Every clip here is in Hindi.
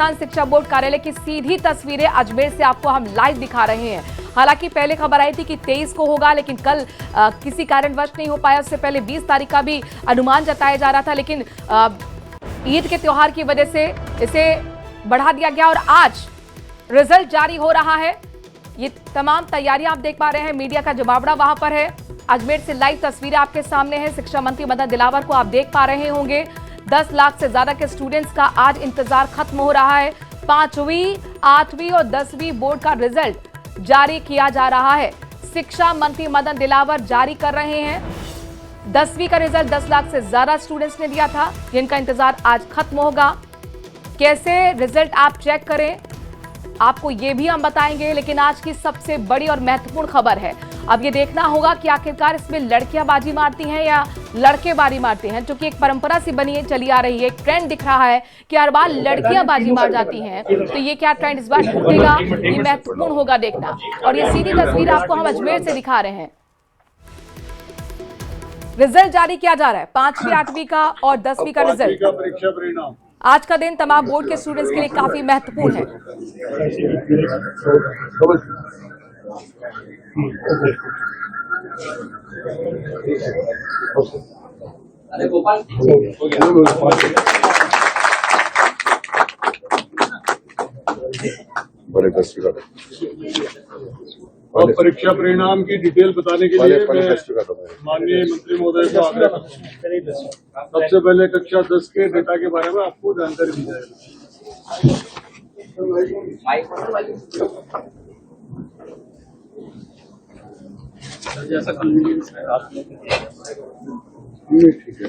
शिक्षा बोर्ड कार्यालय की सीधी तस्वीरें अजमेर से आपको हम लाइव दिखा रहे हैं। हालांकि पहले खबर आई थी कि 23 को होगा, लेकिन कल किसी कारणवश नहीं हो पाया। उससे पहले 20 तारीख का भी अनुमान जताया जा रहा था, लेकिन ईद के त्योहार की वजह से इसे बढ़ा दिया गया और आज रिजल्ट जारी हो रहा है। ये तमाम तैयारियां आप देख पा रहे हैं, मीडिया का जमावड़ा वहां पर है। अजमेर से लाइव तस्वीरें आपके सामने हैं। शिक्षा मंत्री मदन दिलावर को आप देख पा रहे होंगे। 10 लाख से ज्यादा के स्टूडेंट्स का आज इंतजार खत्म हो रहा है। 5वीं, 8वीं और 10वीं बोर्ड का रिजल्ट जारी किया जा रहा है। शिक्षा मंत्री मदन दिलावर जारी कर रहे हैं। 10वीं का रिजल्ट 10 लाख से ज्यादा स्टूडेंट्स ने दिया था, जिनका इंतजार आज खत्म होगा। कैसे रिजल्ट आप चेक करें, आपको ये भी हम बताएंगे। लेकिन आज की सबसे बड़ी और महत्वपूर्ण खबर है, अब ये देखना होगा कि आखिरकार इसमें लड़कियां बाजी मारती हैं या लड़के बाजी मारते हैं, क्योंकि एक परंपरा सी बनी चली आ रही है, एक ट्रेंड दिख रहा है कि हर बार लड़कियां बाजी मार जाती हैं। तो ये क्या ट्रेंड इस बार टूटेगा, ये महत्वपूर्ण होगा देखना। और ये सीधी तस्वीर आपको हम अजमेर से दिखा रहे हैं। रिजल्ट जारी किया जा रहा है, 5वीं, 8वीं का और 10वीं का रिजल्ट। परीक्षा परिणाम आज का दिन तमाम बोर्ड के स्टूडेंट्स के लिए काफी महत्वपूर्ण है। और परीक्षा परिणाम की डिटेल बताने के लिए माननीय मंत्री महोदय को आग्रह करता हूं। सबसे पहले कक्षा 10 के डेटा के बारे में आपको जानकारी दी जाएगी। जैसा कन्वीनियंस है आप ठीक है।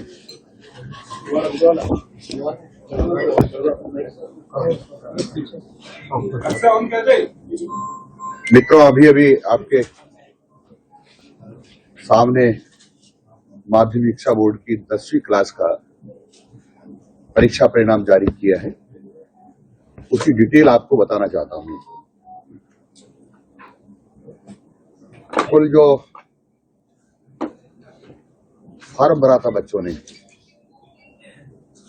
मित्रों, अभी आपके सामने माध्यमिक शिक्षा बोर्ड की 10वीं क्लास का परीक्षा परिणाम जारी किया है। उसकी डिटेल आपको बताना चाहता हूं। कुल जो फॉर्म भरा था बच्चों ने,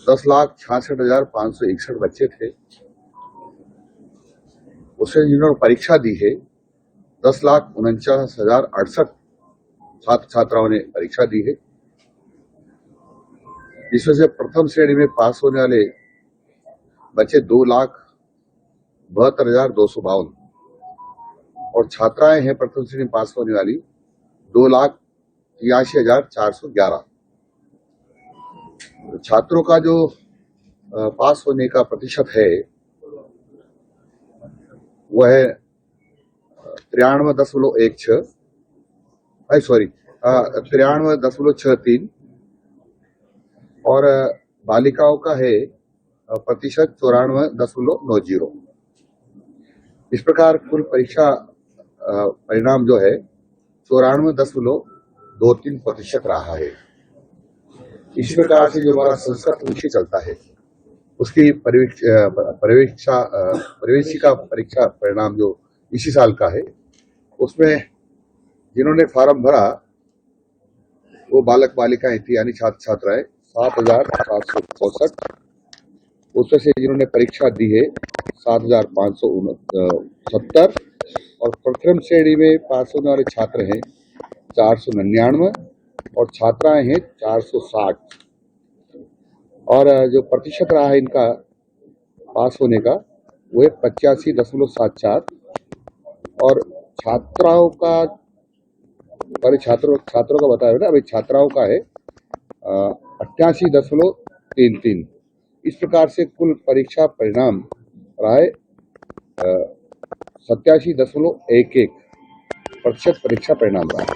10,66,561 बच्चे थे। उससे जिन्होंने परीक्षा दी है 10,49,068 छात्र छात्राओं ने परीक्षा दी है। इसमें से प्रथम श्रेणी में पास होने वाले बच्चे 2,72,252 और छात्राएं हैं प्रथम श्रेणी में पास होने वाली 2,83,411। छात्रों का जो पास होने का प्रतिशत है वह है 93.63 और बालिकाओं का है प्रतिशत 94.90। इस प्रकार कुल परीक्षा परिणाम जो है 94.23% रहा है। इस प्रकार से जो हमारा संस्कृत विषय चलता है उसकी प्रवेशिका परीक्षा परिणाम जो इसी साल का है, उसमें जिन्होंने फॉर्म भरा वो बालक बालिकाएं थी, यानी छात्र छात्राएं 7,764। उसमें से जिन्होंने परीक्षा दी है 7,570 और प्रथम श्रेणी में पास होने वाले छात्र हैं 499 और छात्राएं हैं 460। और जो प्रतिशत रहा है इनका पास होने का वो है 85.74 और छात्राओं का, पहले छात्रों का बताया ना, अभी छात्राओं का है 88.33। इस प्रकार से कुल परीक्षा परिणाम रहा है 87.11% परीक्षा परिणाम रहा है।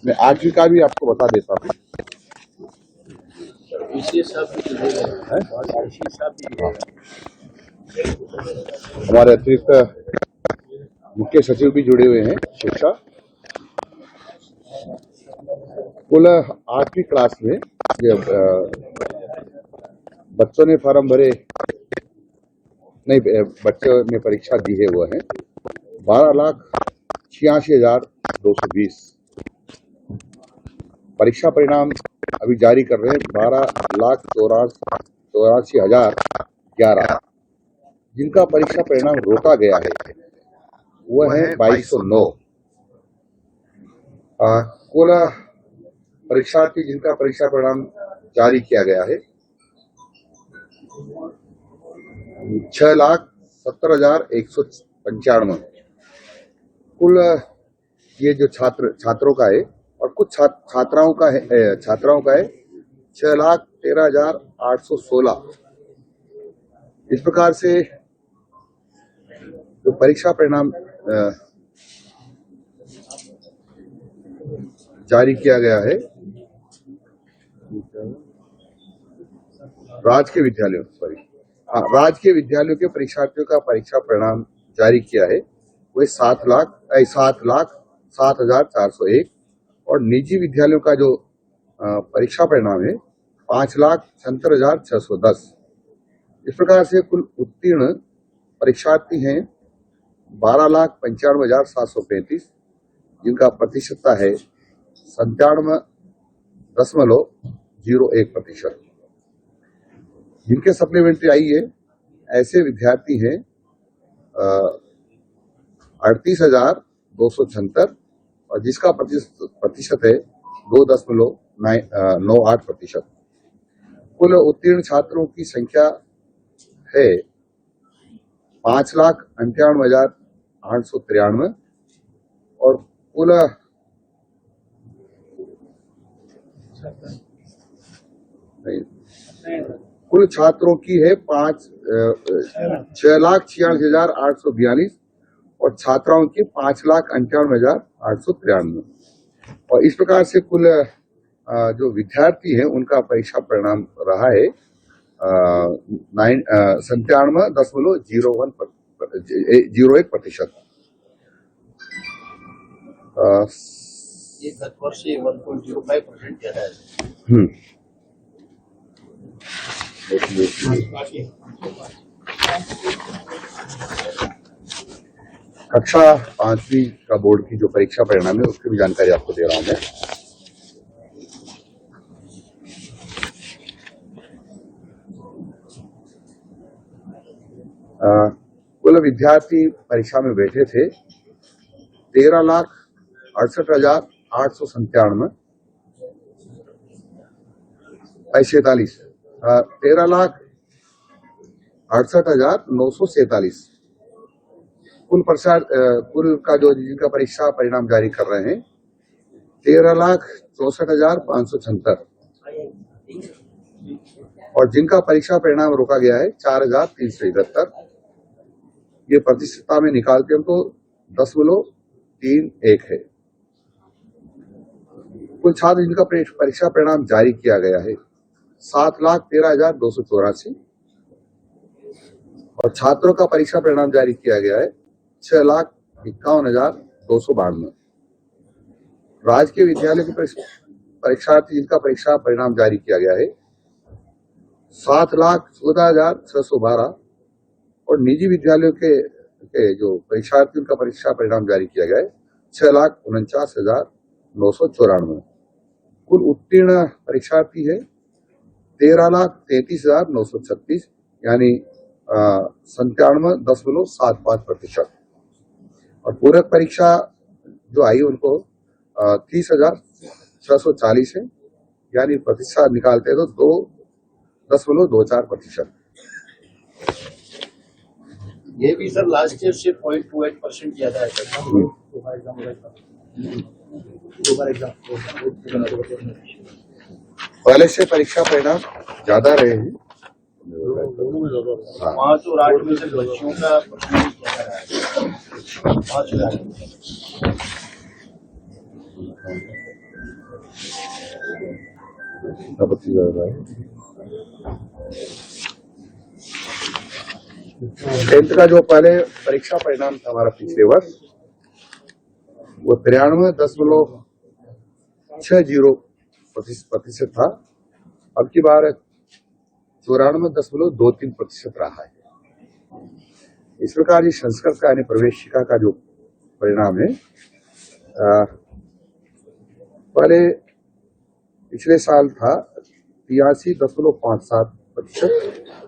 मैं 8वीं का भी आपको बता देता हूँ। हमारे अतिरिक्त मुख्य सचिव भी जुड़े हुए हैं शिक्षा। कुल 8वीं क्लास में बच्चों ने फॉर्म भरे, नहीं बच्चों ने परीक्षा दी है वो है 12,86,220 परीक्षा परिणाम अभी जारी कर रहे हैं 12,84,011, जिनका परीक्षा परिणाम रोका गया है वह है 2209। कुल परीक्षार्थी जिनका परीक्षा परिणाम जारी किया गया है 6,70,195। कुल ये जो छात्रों का है और कुछ छात्राओं का है 6,13,816। इस प्रकार से जो परीक्षा परिणाम जारी किया गया है राजकीय विद्यालयों के परीक्षार्थियों का परीक्षा परिणाम जारी किया है वह 7,07,0401 और निजी विद्यालयों का जो परीक्षा परिणाम है 5,76,610। इस प्रकार से कुल उत्तीर्ण परीक्षार्थी हैं 12,95,735, जिनका प्रतिशतता है 97.01%। जिनके सप्लीमेंट्री आई है ऐसे विद्यार्थी हैं 38,276 और जिसका प्रतिशत है 2.98%। कुल उत्तीर्ण छात्रों की संख्या है 5,98,893 और कुल छात्रों की है 6,46,842 और छात्राओं की 5,98,893। और इस प्रकार से कुल जो विद्यार्थी हैं उनका परीक्षा परिणाम रहा है 97.01%। ये गत वर्ष 1.05% ज्यादा है। कक्षा 5वीं का बोर्ड की जो परीक्षा परिणाम है उसकी भी जानकारी आपको दे रहा हूं मैं। कुल विद्यार्थी परीक्षा में बैठे थे 13,68,897 43 13,68,947। कुल का जो जिनका परीक्षा परिणाम जारी कर रहे हैं 13,64,576 और जिनका परीक्षा परिणाम रोका गया है 4,371। ये प्रतिशतता में निकालते हैं तो 0.31 है। कुल छात्र जिनका परीक्षा परिणाम जारी किया गया है 7,13,284 और छात्रों का परीक्षा परिणाम जारी किया गया है 6,51,292। राजकीय विद्यालय के परीक्षार्थी जिनका परीक्षा परिणाम जारी किया गया है 7,14,612 और निजी विद्यालयों के जो परीक्षार्थी उनका परीक्षा परिणाम जारी किया गया है 6,49,994। कुल उत्तीर्ण परीक्षार्थी है 13,33,936 यानी 97.75%। और पूरक परीक्षा जो आई उनको 30,640 है यानी प्रतिशत निकालते हैं तो 2.24%। ये भी सर लास्ट ईयर से 0.28% ज्यादा है। पहले से परीक्षा परिणाम ज्यादा रहे हैं। 5 और 8 में से बच्चों का परसेंटेज ज्यादा रहा है। 5 और 8 में। टेंथ का जो पहले परीक्षा परिणाम था हमारा पिछले वर्ष वो 93.60% था। अब की बार 94.23% रहा है। इस प्रकार ये संस्कृत का यानी प्रवेशिका का जो परिणाम है पहले पिछले साल था 83.57%,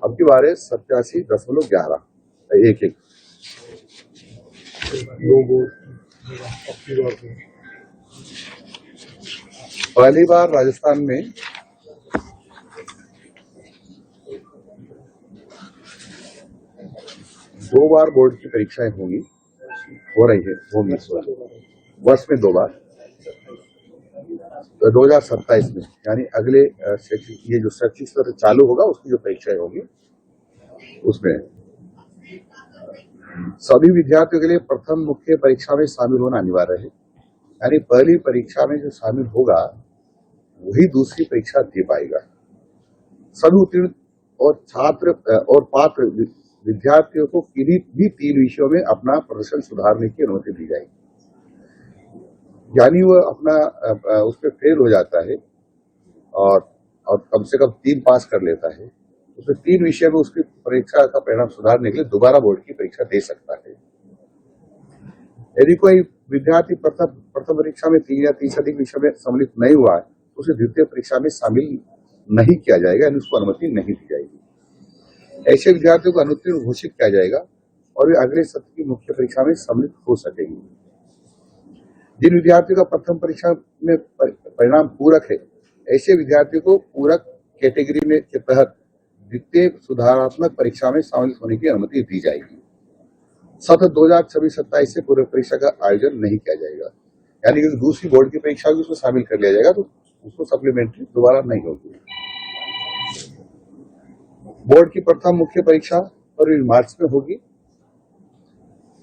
अब की बार है 87.11। पहली बार राजस्थान में दो बार बोर्ड की परीक्षाएं होंगी, हो रही है, होंगी वर्ष में 2 बार। तो 2027 में यानी अगले ये जो शैक्षिक सत्र चालू होगा उसकी जो परीक्षाएं होंगी उसमें सभी विद्यार्थियों के लिए प्रथम मुख्य परीक्षा में शामिल होना अनिवार्य है। यानी पहली परीक्षा में जो शामिल होगा वही दूसरी परीक्षा दे पाएगा। सभी उत्तीर्ण और छात्र और पात्र विद्यार्थियों को किसी भी 3 विषयों में अपना प्रदर्शन सुधारने की अनुमति दी जाएगी। यानी वह अपना उसमें फेल हो जाता है और कम से कम 3 पास कर लेता है, उसमें 3 विषय में उसकी परीक्षा का परिणाम सुधारने के लिए दोबारा बोर्ड की परीक्षा दे सकता है। यदि कोई विद्यार्थी प्रथम परीक्षा में 3 या 3 से अधिक विषय में सम्मिलित नहीं हुआ है तो उसे द्वितीय परीक्षा में शामिल नहीं किया जाएगा, यानी उसको अनुमति नहीं दी जाएगी। ऐसे विद्यार्थियों को अनुत्तीर्ण घोषित किया जाएगा और वे अगले सत्र की मुख्य परीक्षा में सम्मिलित हो सकेंगे। जिन विद्यार्थियों का प्रथम परीक्षा में परिणाम पूरक है, ऐसे विद्यार्थियों को पूरक कैटेगरी में के तहत द्वितीय सुधारात्मक परीक्षा में शामिल होने की अनुमति दी जाएगी। सत्र 2026-27 से पूरक परीक्षा का आयोजन नहीं किया जाएगा, यानी कि दूसरी बोर्ड की परीक्षा भी उसमें शामिल कर लिया जाएगा तो उसको सप्लीमेंट्री दोबारा नहीं होगी। बोर्ड की प्रथम मुख्य परीक्षा फरवरी मार्च में होगी,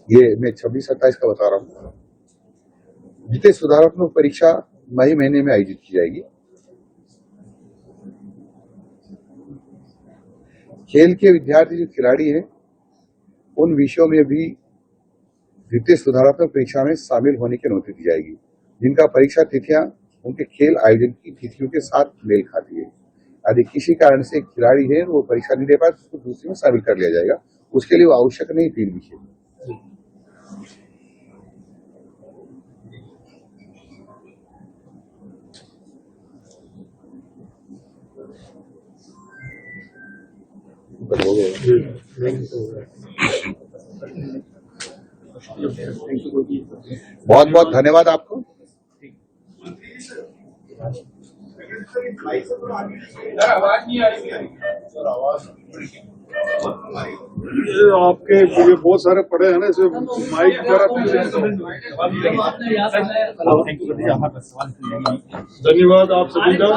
ये मैं 26-27 का बता रहा हूँ। द्वितीय सुधारात्मक परीक्षा मई महीने में आयोजित की जाएगी। खेल के विद्यार्थी जो खिलाड़ी हैं उन विषयों में भी द्वितीय सुधारात्मक परीक्षा में शामिल होने की अनुमति दी जाएगी, जिनका परीक्षा तिथियां उनके खेल आयोजन की तिथियों के साथ मेल खाती है। यदि किसी कारण से खिलाड़ी है वो परीक्षा नहीं दे पाए तो उसको दूसरी में शामिल कर लिया जाएगा। उसके लिए वो आवश्यक नहीं 3 विषय। बहुत बहुत धन्यवाद आपको। आपके ये बहुत सारे पड़े हैं ना, इसमें माइक वगैरह। धन्यवाद आप सभी का।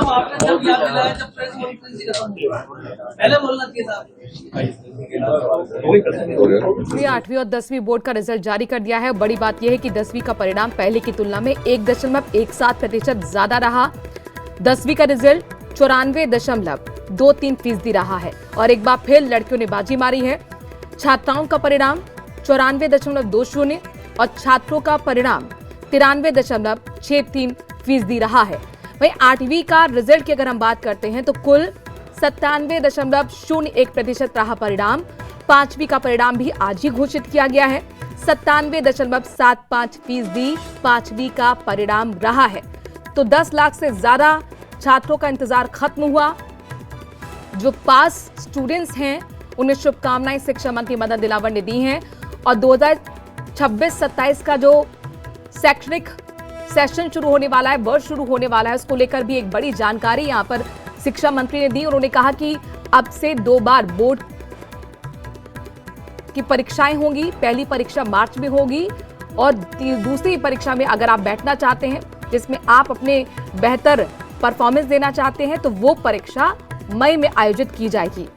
इसलिए 8वीं और 10वीं बोर्ड का रिजल्ट जारी कर दिया है। बड़ी बात यह है कि 10वीं का परिणाम पहले की तुलना में 1.17% ज्यादा रहा। 10वीं का रिजल्ट 94.23% रहा है और एक बार फिर लड़कियों ने बाजी मारी है। छात्राओं का परिणाम 94.20 और छात्रों का परिणाम 93.63% रहा है। वहीं 8वीं का रिजल्ट की अगर हम बात करते हैं तो कुल 97.01% रहा परिणाम। 5वीं का परिणाम भी आज ही घोषित किया गया है। 97.75% 5वीं का परिणाम रहा है। तो 10 लाख से ज्यादा छात्रों का इंतजार खत्म हुआ। जो पास स्टूडेंट्स हैं उन्हें शुभकामनाएं शिक्षा मंत्री मदन दिलावर ने दी हैं और 2026-27 का जो शैक्षणिक सेशन शुरू होने वाला है, वर्ष शुरू होने वाला है, उसको लेकर भी एक बड़ी जानकारी यहां पर शिक्षा मंत्री ने दी। उन्होंने कहा कि अब से 2 बार बोर्ड की परीक्षाएं होंगी। पहली परीक्षा मार्च में होगी और दूसरी परीक्षा में अगर आप बैठना चाहते हैं जिसमें आप अपने बेहतर परफॉर्मेंस देना चाहते हैं तो वो परीक्षा मई में आयोजित की जाएगी।